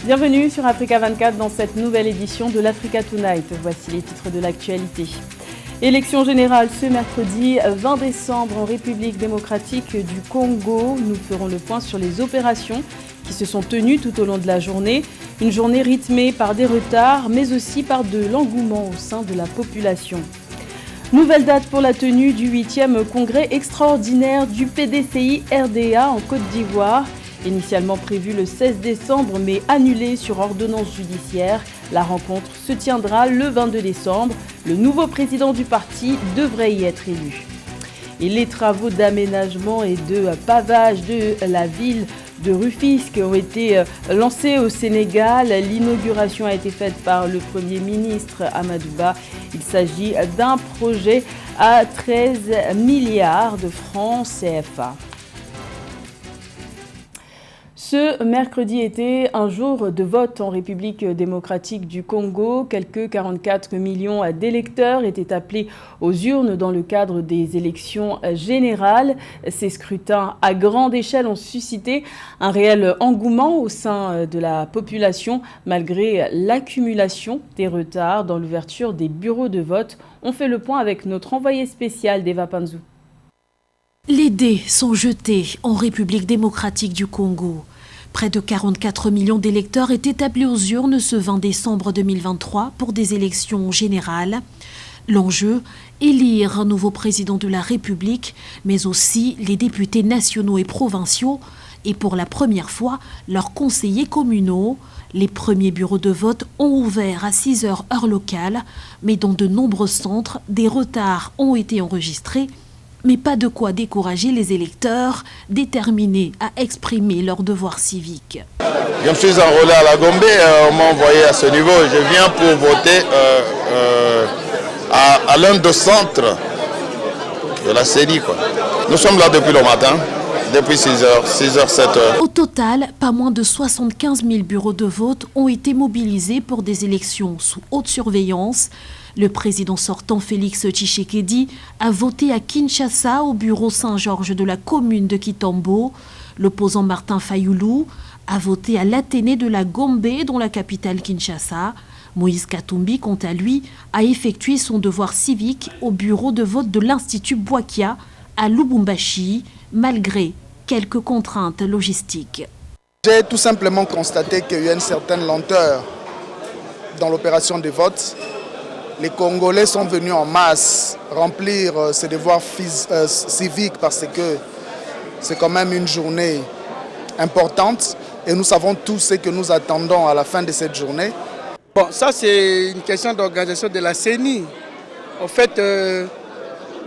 Bienvenue sur Africa 24 dans cette nouvelle édition de l'Africa Tonight. Voici les titres de l'actualité. Élection générale ce mercredi 20 décembre en République démocratique du Congo. Nous ferons le point sur les opérations qui se sont tenues tout au long de la journée. Une journée rythmée par des retards, mais aussi par de l'engouement au sein de la population. Nouvelle date pour la tenue du 8e congrès extraordinaire du PDCI RDA en Côte d'Ivoire. Initialement prévu le 16 décembre, mais annulé sur ordonnance judiciaire. La rencontre se tiendra le 22 décembre. Le nouveau président du parti devrait y être élu. Et les travaux d'aménagement et de pavage de la ville de Rufisque ont été lancés au Sénégal. L'inauguration a été faite par le Premier ministre Amadou Ba. Il s'agit d'un projet à 13 milliards de francs CFA. Ce mercredi était un jour de vote en République démocratique du Congo. Quelques 44 millions d'électeurs étaient appelés aux urnes dans le cadre des élections générales. Ces scrutins à grande échelle ont suscité un réel engouement au sein de la population, malgré l'accumulation des retards dans l'ouverture des bureaux de vote. On fait le point avec notre envoyé spécial d'Eva Panzou. Les dés sont jetés en République démocratique du Congo. Près de 44 millions d'électeurs étaient appelés aux urnes ce 20 décembre 2023 pour des élections générales. L'enjeu, élire un nouveau président de la République, mais aussi les députés nationaux et provinciaux, et pour la première fois, leurs conseillers communaux. Les premiers bureaux de vote ont ouvert à 6 heures heure locale, mais dans de nombreux centres, des retards ont été enregistrés. Mais pas de quoi décourager les électeurs déterminés à exprimer leur devoir civique. Je me suis enrôlé à la Gombe, on m'a envoyé à ce niveau. Je viens pour voter à l'un des centres de la CENI. Nous sommes là depuis le matin, depuis 6h, 7h. Au total, pas moins de 75 000 bureaux de vote ont été mobilisés pour des élections sous haute surveillance. Le président sortant Félix Tshisekedi a voté à Kinshasa au bureau Saint-Georges de la commune de Kitambo. L'opposant Martin Fayoulou a voté à l'Athénée de la Gombe, dont la capitale Kinshasa. Moïse Katumbi, quant à lui, a effectué son devoir civique au bureau de vote de l'Institut Bwakia à Lubumbashi, malgré quelques contraintes logistiques. J'ai tout simplement constaté qu'il y a une certaine lenteur dans l'opération des votes. Les Congolais sont venus en masse remplir ces devoirs civiques parce que c'est quand même une journée importante et nous savons tous ce que nous attendons à la fin de cette journée. Bon, ça c'est une question d'organisation de la CENI. En fait,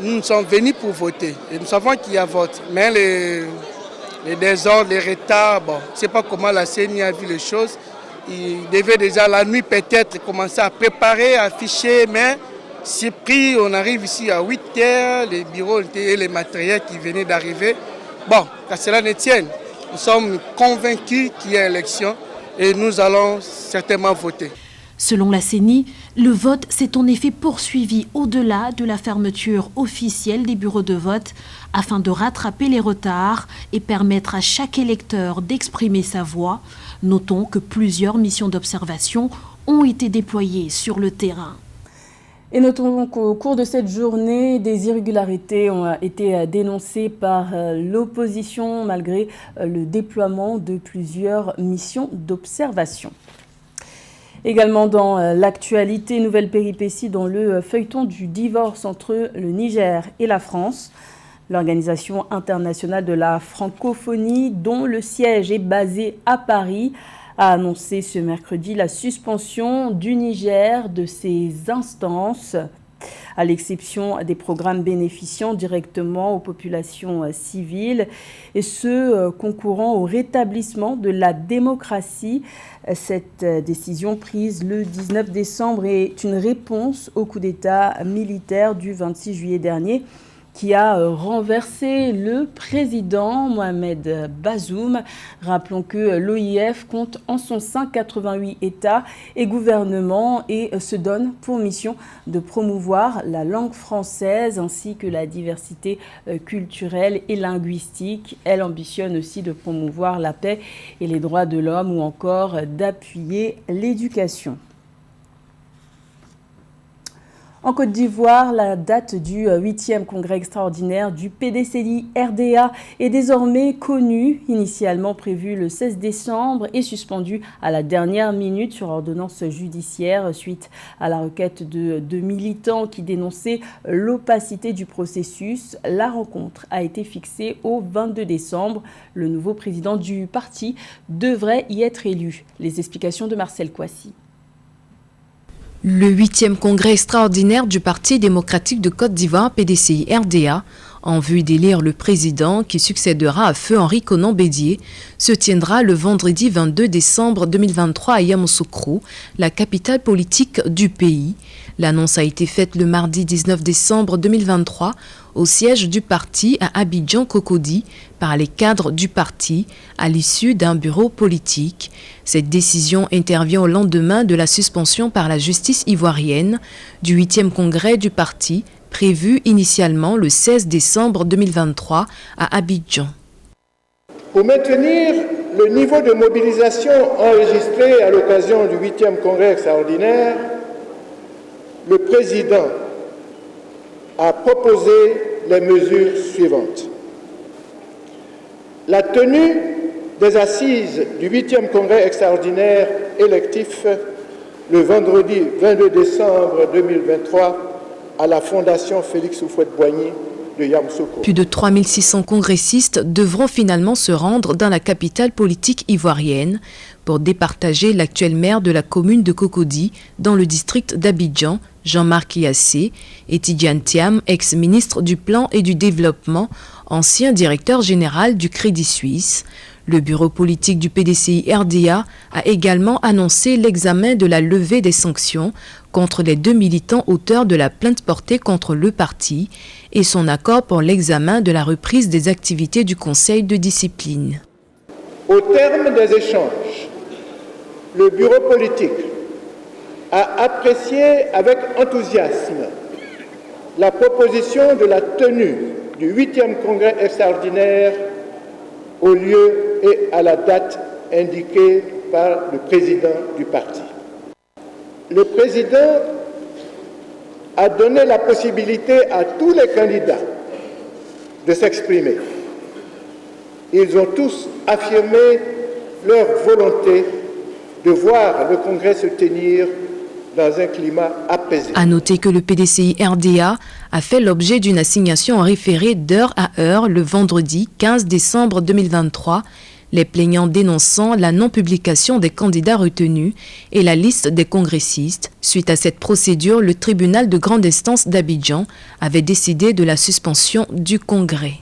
nous sommes venus pour voter et nous savons qu'il y a vote. Mais les désordres, les retards, bon, je ne sais pas comment la CENI a vu les choses. Il devait déjà la nuit peut-être commencer à préparer, à afficher, mais c'est pris, on arrive ici à 8h, les bureaux et les matériels qui venaient d'arriver. Bon, qu'à cela ne tienne, nous sommes convaincus qu'il y a élection et nous allons certainement voter. Selon la CENI, le vote s'est en effet poursuivi au-delà de la fermeture officielle des bureaux de vote afin de rattraper les retards et permettre à chaque électeur d'exprimer sa voix. Notons que plusieurs missions d'observation ont été déployées sur le terrain. Et notons qu'au cours de cette journée, des irrégularités ont été dénoncées par l'opposition malgré le déploiement de plusieurs missions d'observation. Également dans l'actualité, nouvelle péripétie dans le feuilleton du divorce entre le Niger et la France. L'Organisation internationale de la francophonie, dont le siège est basé à Paris, a annoncé ce mercredi la suspension du Niger de ses instances, à l'exception des programmes bénéficiant directement aux populations civiles et ceux concourant au rétablissement de la démocratie. Cette décision prise le 19 décembre est une réponse au coup d'État militaire du 26 juillet dernier qui a renversé le président Mohamed Bazoum. Rappelons que l'OIF compte en son sein 88 États et gouvernements et se donne pour mission de promouvoir la langue française ainsi que la diversité culturelle et linguistique. Elle ambitionne aussi de promouvoir la paix et les droits de l'homme ou encore d'appuyer l'éducation. En Côte d'Ivoire, la date du 8e congrès extraordinaire du PDCI-RDA est désormais connue. Initialement prévue le 16 décembre et suspendue à la dernière minute sur ordonnance judiciaire suite à la requête de militants qui dénonçaient l'opacité du processus. La rencontre a été fixée au 22 décembre. Le nouveau président du parti devrait y être élu. Les explications de Marcel Kouassi. Le 8e congrès extraordinaire du Parti démocratique de Côte d'Ivoire, PDCI-RDA, en vue d'élire le président qui succédera à Feu Henri Konan Bédié, se tiendra le vendredi 22 décembre 2023 à Yamoussoukro, la capitale politique du pays. L'annonce a été faite le mardi 19 décembre 2023 au siège du parti à Abidjan-Cocody par les cadres du parti à l'issue d'un bureau politique. Cette décision intervient au lendemain de la suspension par la justice ivoirienne du 8e congrès du parti prévu initialement le 16 décembre 2023 à Abidjan. Pour maintenir le niveau de mobilisation enregistré à l'occasion du 8e congrès extraordinaire, le président a proposé les mesures suivantes. La tenue des assises du 8e congrès extraordinaire électif le vendredi 22 décembre 2023 à la Fondation Félix Houphouët-Boigny de Yamoussoukro. Plus de 3600 congressistes devront finalement se rendre dans la capitale politique ivoirienne pour départager l'actuel maire de la commune de Cocody dans le district d'Abidjan, Jean-Marc Yassé, et Tidjane Thiam, ex-ministre du Plan et du Développement, ancien directeur général du Crédit Suisse. Le bureau politique du PDCI-RDA a également annoncé l'examen de la levée des sanctions contre les 2 militants auteurs de la plainte portée contre le parti et son accord pour l'examen de la reprise des activités du Conseil de discipline. Au terme des échanges, le bureau politique a apprécié avec enthousiasme la proposition de la tenue du 8e congrès extraordinaire au lieu et à la date indiquée par le président du parti. Le président a donné la possibilité à tous les candidats de s'exprimer. Ils ont tous affirmé leur volonté de voir le congrès se tenir dans un climat apaisé. À noter que le PDCI-RDA a fait l'objet d'une assignation en référé d'heure à heure le vendredi 15 décembre 2023, les plaignants dénonçant la non-publication des candidats retenus et la liste des congressistes. Suite à cette procédure, le tribunal de grande instance d'Abidjan avait décidé de la suspension du congrès.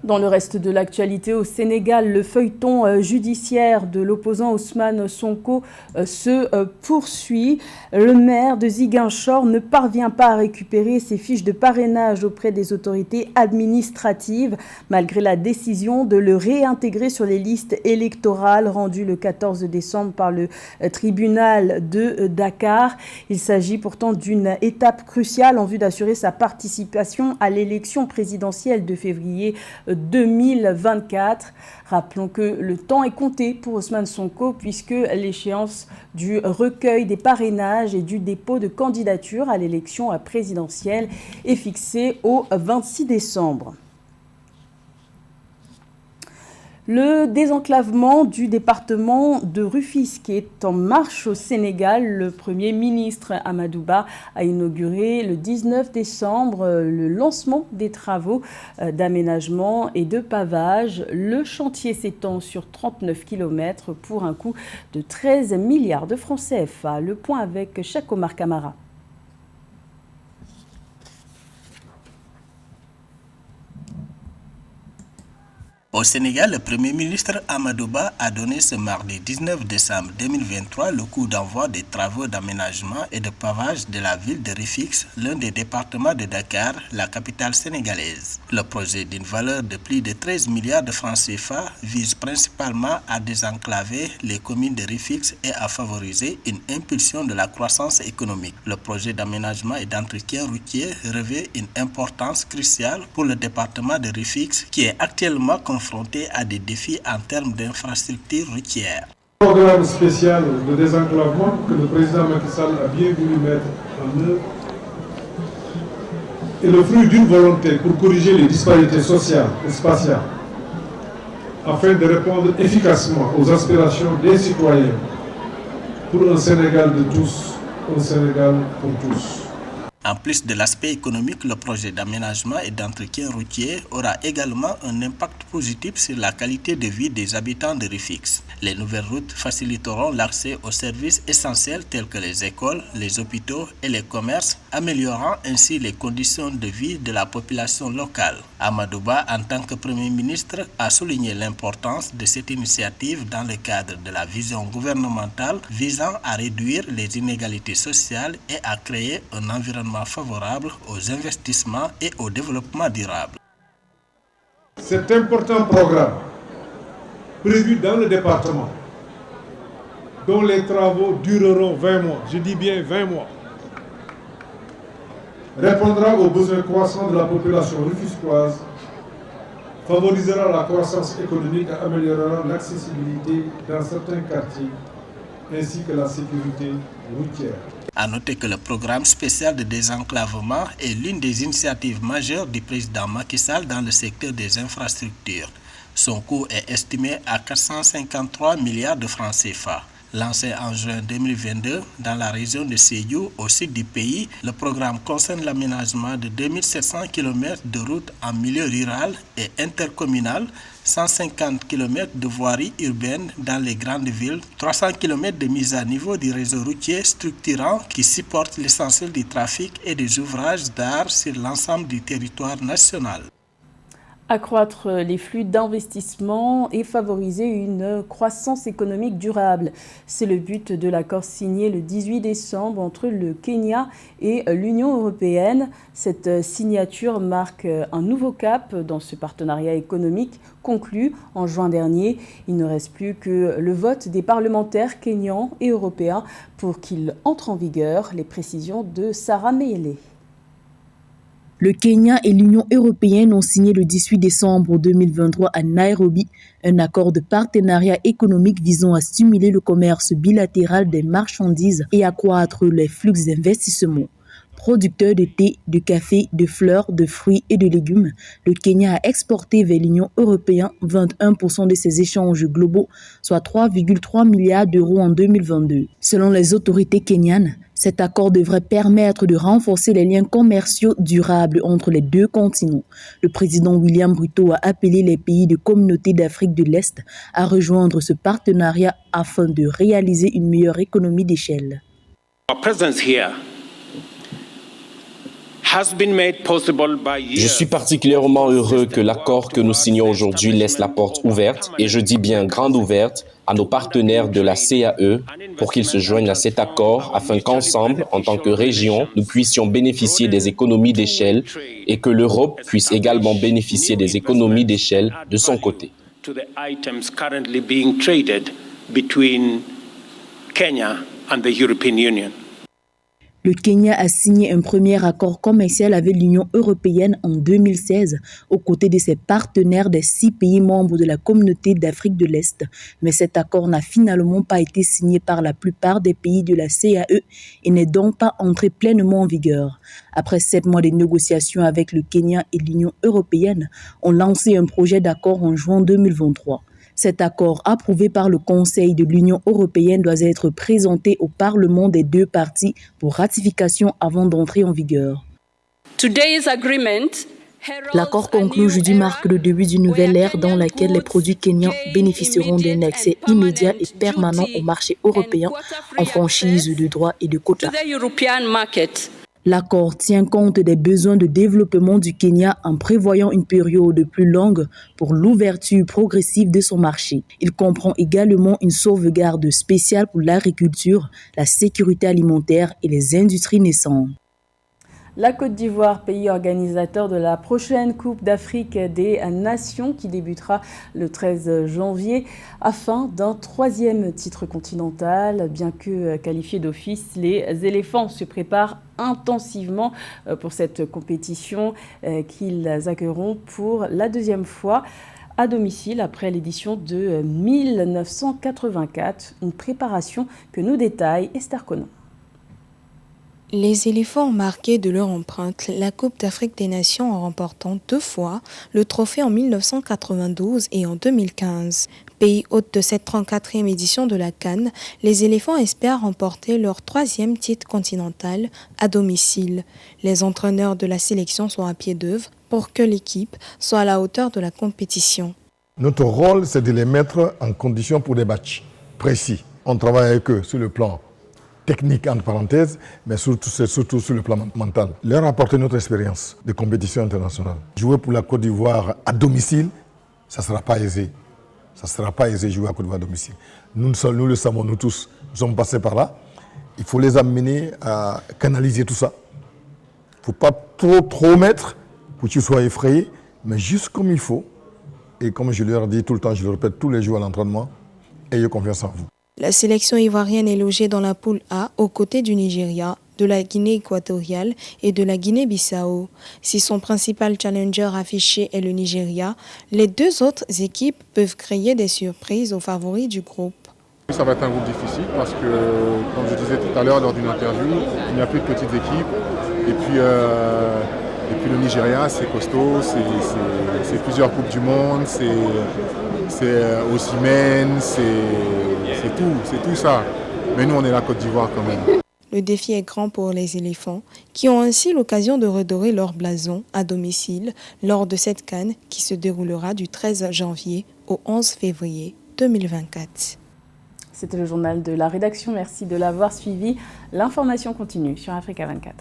Dans le reste de l'actualité au Sénégal, le feuilleton judiciaire de l'opposant Ousmane Sonko se poursuit. Le maire de Ziguinchor ne parvient pas à récupérer ses fiches de parrainage auprès des autorités administratives, malgré la décision de le réintégrer sur les listes électorales rendues le 14 décembre par le tribunal de Dakar. Il s'agit pourtant d'une étape cruciale en vue d'assurer sa participation à l'élection présidentielle de février 2024. Rappelons que le temps est compté pour Ousmane Sonko puisque l'échéance du recueil des parrainages et du dépôt de candidature à l'élection présidentielle est fixée au 26 décembre. Le désenclavement du département de Rufisque est en marche au Sénégal. Le Premier ministre Amadou Ba a inauguré le 19 décembre le lancement des travaux d'aménagement et de pavage. Le chantier s'étend sur 39 km pour un coût de 13 milliards de francs CFA. Le point avec Cheikh Omar Kamara. Au Sénégal, le Premier ministre Amadou Ba a donné ce mardi 19 décembre 2023 le coup d'envoi des travaux d'aménagement et de pavage de la ville de Rufisque, l'un des départements de Dakar, la capitale sénégalaise. Le projet d'une valeur de plus de 13 milliards de francs CFA vise principalement à désenclaver les communes de Rufisque et à favoriser une impulsion de la croissance économique. Le projet d'aménagement et d'entretien routier revêt une importance cruciale pour le département de Rufisque qui est actuellement confronté à des défis en termes d'infrastructures routières. Le programme spécial de désenclavement que le président Macky Sall a bien voulu mettre en œuvre est le fruit d'une volonté pour corriger les disparités sociales et spatiales afin de répondre efficacement aux aspirations des citoyens pour un Sénégal de tous, un Sénégal pour tous. En plus de l'aspect économique, le projet d'aménagement et d'entretien routier aura également un impact positif sur la qualité de vie des habitants de Rufisque. Les nouvelles routes faciliteront l'accès aux services essentiels tels que les écoles, les hôpitaux et les commerces, améliorant ainsi les conditions de vie de la population locale. Amadou Ba, en tant que Premier ministre, a souligné l'importance de cette initiative dans le cadre de la vision gouvernementale visant à réduire les inégalités sociales et à créer un environnement favorable aux investissements et au développement durable. Cet important programme prévu dans le département, dont les travaux dureront 20 mois, je dis bien 20 mois, répondra aux besoins croissants de la population rufisquoise, favorisera la croissance économique et améliorera l'accessibilité dans certains quartiers, ainsi que la sécurité routière. À noter que le programme spécial de désenclavement est l'une des initiatives majeures du président Macky Sall dans le secteur des infrastructures. Son coût est estimé à 453 milliards de francs CFA. Lancé en juin 2022 dans la région de Sédhiou, au sud du pays, le programme concerne l'aménagement de 2700 km de routes en milieu rural et intercommunal, 150 km de voiries urbaines dans les grandes villes, 300 km de mise à niveau du réseau routier structurant qui supporte l'essentiel du trafic et des ouvrages d'art sur l'ensemble du territoire national. Accroître les flux d'investissement et favoriser une croissance économique durable. C'est le but de l'accord signé le 18 décembre entre le Kenya et l'Union européenne. Cette signature marque un nouveau cap dans ce partenariat économique conclu en juin dernier. Il ne reste plus que le vote des parlementaires kenyans et européens pour qu'il entre en vigueur. Les précisions de Sarah Meele. Le Kenya et l'Union européenne ont signé le 18 décembre 2023 à Nairobi un accord de partenariat économique visant à stimuler le commerce bilatéral des marchandises et accroître les flux d'investissement. Producteur de thé, de café, de fleurs, de fruits et de légumes, le Kenya a exporté vers l'Union européenne 21% de ses échanges globaux, soit 3,3 milliards d'euros en 2022. Selon les autorités kenyanes, cet accord devrait permettre de renforcer les liens commerciaux durables entre les deux continents. Le président William Ruto a appelé les pays de communauté d'Afrique de l'Est à rejoindre ce partenariat afin de réaliser une meilleure économie d'échelle. Je suis particulièrement heureux que l'accord que nous signons aujourd'hui laisse la porte ouverte, et je dis bien grande ouverte, à nos partenaires de la CAE pour qu'ils se joignent à cet accord afin qu'ensemble, en tant que région, nous puissions bénéficier des économies d'échelle et que l'Europe puisse également bénéficier des économies d'échelle de son côté. Le Kenya a signé un premier accord commercial avec l'Union européenne en 2016, aux côtés de ses partenaires des 6 pays membres de la communauté d'Afrique de l'Est. Mais cet accord n'a finalement pas été signé par la plupart des pays de la CAE et n'est donc pas entré pleinement en vigueur. Après 7 mois de négociations avec le Kenya et l'Union européenne, on lancé un projet d'accord en juin 2023. Cet accord approuvé par le Conseil de l'Union européenne doit être présenté au Parlement des deux parties pour ratification avant d'entrer en vigueur. L'accord conclu aujourd'hui marque le début d'une nouvelle ère dans laquelle les produits kenyans bénéficieront d'un accès immédiat et permanent au marché européen en franchise de droits et de quotas. L'accord tient compte des besoins de développement du Kenya en prévoyant une période plus longue pour l'ouverture progressive de son marché. Il comprend également une sauvegarde spéciale pour l'agriculture, la sécurité alimentaire et les industries naissantes. La Côte d'Ivoire, pays organisateur de la prochaine Coupe d'Afrique des Nations qui débutera le 13 janvier, afin d'un 3e titre continental. Bien que qualifiés d'office, les éléphants se préparent intensivement pour cette compétition qu'ils accueilleront pour la 2e fois à domicile après l'édition de 1984. Une préparation que nous détaille Esther Conan. Les éléphants ont marqué de leur empreinte la Coupe d'Afrique des Nations en remportant 2 fois le trophée en 1992 et en 2015. Pays hôte de cette 34e édition de la CAN, les éléphants espèrent remporter leur 3e titre continental à domicile. Les entraîneurs de la sélection sont à pied d'œuvre pour que l'équipe soit à la hauteur de la compétition. Notre rôle, c'est de les mettre en condition pour des matchs précis. On travaille avec eux sur le plan technique, entre parenthèses, mais surtout sur le plan mental. Leur apporter notre expérience de compétition internationale. Jouer pour la Côte d'Ivoire à domicile, ça ne sera pas aisé. Ça ne sera pas aisé jouer à Côte d'Ivoire à domicile. Nous le savons, nous tous. Nous sommes passés par là. Il faut les amener à canaliser tout ça. Il ne faut pas trop mettre pour qu'ils soient effrayés, mais juste comme il faut. Et comme je leur dis tout le temps, je le répète tous les jours à l'entraînement, ayez confiance en vous. La sélection ivoirienne est logée dans la poule A aux côtés du Nigeria, de la Guinée équatoriale et de la Guinée-Bissau. Si son principal challenger affiché est le Nigeria, les 2 autres équipes peuvent créer des surprises aux favoris du groupe. Ça va être un groupe difficile parce que, comme je disais tout à l'heure lors d'une interview, il n'y a plus de petites équipes. Et puis le Nigeria, c'est costaud, c'est plusieurs Coupes du Monde, c'est Osimhen, c'est tout ça. Mais nous, on est la Côte d'Ivoire quand même. Le défi est grand pour les éléphants, qui ont ainsi l'occasion de redorer leur blason à domicile lors de cette CAN qui se déroulera du 13 janvier au 11 février 2024. C'était le journal de la rédaction. Merci de l'avoir suivi. L'information continue sur Africa 24.